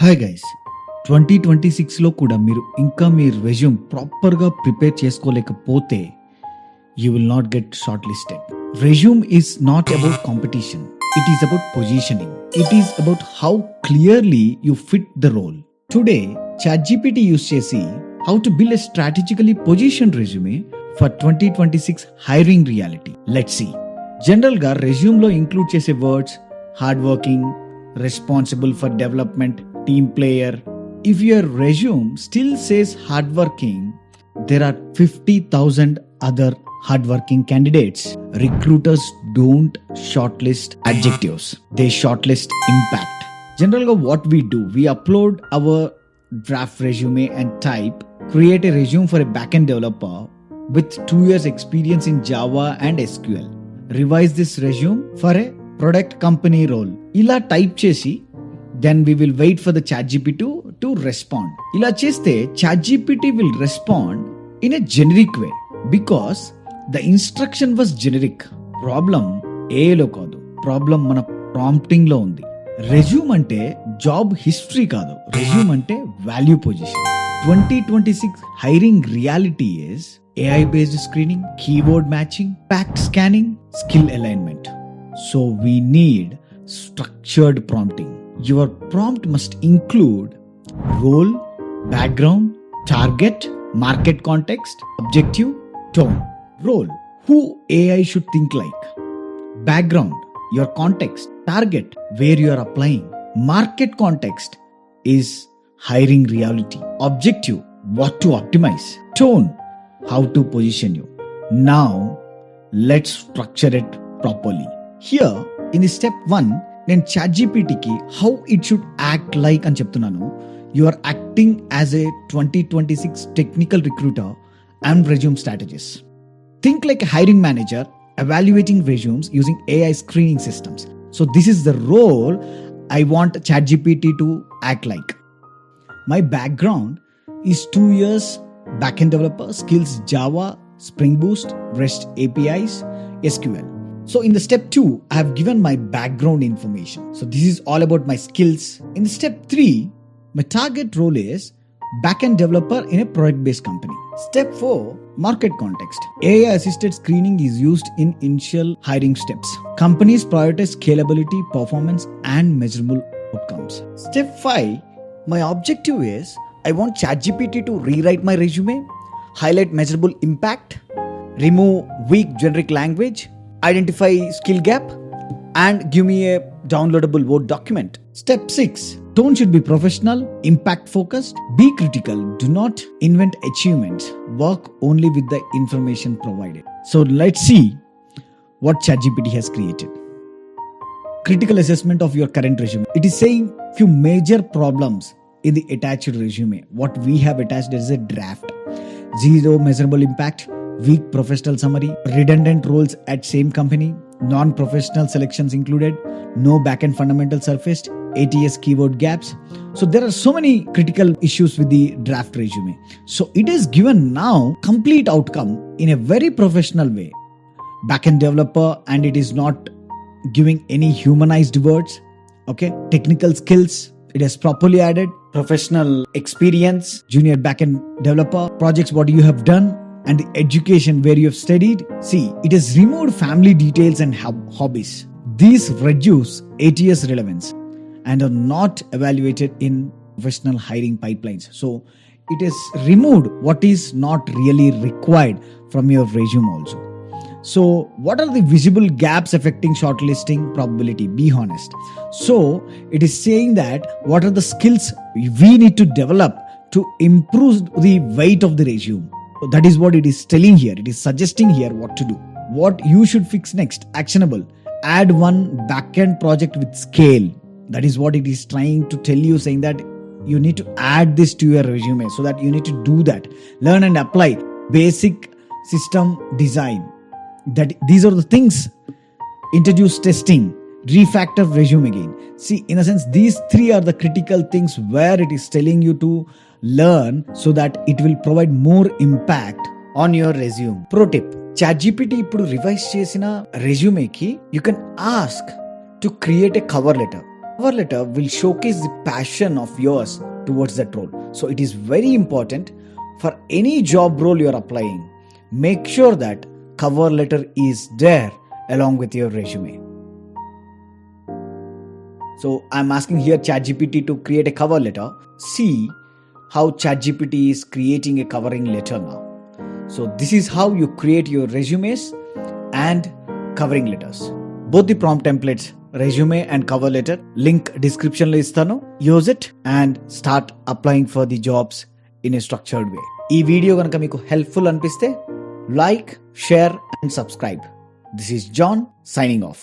Hi guys, 2026లో కూడా మీరు ఇంకా మీ రెజ్యూమ్ ప్రాపర్గా ప్రిపేర్ చేసుకోలేకపోతే you will not get short listed. Resume is not about competition, it is about positioning. It is about how clearly you fit the role. Today ChatGPT use చేసి how to build a strategically position resume for 2026 hiring reality. Let's see. జనరల్గా రెజ్యూమ్లో include చేసే words hard working, responsible for development, team player. If your resume still says hardworking, there are 50,000 other hardworking candidates. Recruiters don't shortlist adjectives, they shortlist impact. Generally, what we do, we upload our draft resume and type, create a resume for a backend developer with 2 years experience in Java and SQL. Revise this resume for a product company role. ఇలా type చేసి then we will wait for the ChatGPT to respond. ఇలా చేస్తే ChatGPT will respond in a generic way because the instruction was generic. Problem ఏలో కాదు, problem మన prompting లో ఉంది. Resume అంటే జాబ్ హిస్టరీ కాదు, రెజ్యూమ్ అంటే value position. 2026 hiring reality is AI based screening, keyword matching, fact scanning, skill alignment. So we need structured prompting. Your prompt must include role, background, target, market context, objective, tone. Role, who AI should think like. Background, your context. Target, where you are applying. Market context is hiring reality. Objective, what to optimize. Tone, how to position you. Now, let's structure it properly. Here, in the step 1, నేను ChatGPTకి how it should act like అని చెప్తున్నాను. You are acting as a 2026 technical recruiter and resume strategist. Think like a hiring manager evaluating resumes using AI screening systems. So this is the role I want ChatGPT to act like. My background is 2 years backend developer, skills Java, Spring Boot, REST APIs, SQL. So in the step 2, I have given my background information. So this is all about my skills. In the step 3, my target role is backend developer in a product-based company. Step 4, market context. AI-assisted screening is used in initial hiring steps. Companies prioritize scalability, performance, and measurable outcomes. Step 5, my objective is I want ChatGPT to rewrite my resume, highlight measurable impact, remove weak generic language, identify skill gap, and give me a downloadable Word document. Step 6, tone should be professional, impact focused, be critical, do not invent achievements, work only with the information provided. So let's see what ChatGPT has created. Critical assessment of your current resume. It is saying few major problems in the attached resume. What we have attached as a draft. Zero measurable impact, weak professional summary, redundant roles at same company, non-professional selections included, no backend fundamental surfaced, ATS keyword gaps. So there are so many critical issues with the draft resume. So it is given now complete outcome in a very professional way. Backend developer, and it is not giving any humanized words. Okay, technical skills, it has properly added professional experience, junior backend developer, projects what you have done, and the education where you have studied. See, it has removed family details and hobbies. These reduce ATS relevance and are not evaluated in professional hiring pipelines. So it has removed what is not really required from your resume also. So what are the visible gaps affecting shortlisting probability? Be honest. So it is saying that what are the skills we need to develop to improve the weight of the resume. So that is what it is telling here. It is suggesting here what to do. What you should fix next. Actionable. Add one backend project with scale. That is what it is trying to tell you, saying that you need to add this to your resume. So that you need to do that. Learn and apply basic system design. That these are the things. Introduce testing. Refactor resume again. See, in a sense, these 3 are the critical things where it is telling you to learn so that it will provide more impact on your resume. Pro tip, ChatGPT ఇప్పుడు revise చేసిన రెజ్యూమేకి you can ask to create a cover letter. Cover letter will showcase the passion of yours towards that role. So it is very important for any job role you're applying. Make sure that cover letter is there along with your resume. So I'm asking here ChatGPT to create a cover letter. See how ChatGPT is creating a covering letter now. So this is how you create your resumes and covering letters. Both the prompt templates, resume and cover letter, link description lo istanu. Use it and start applying for the jobs in a structured way. ఈ video కనుక మీకు helpful అనిపిస్తే like, share and subscribe. This is John signing off.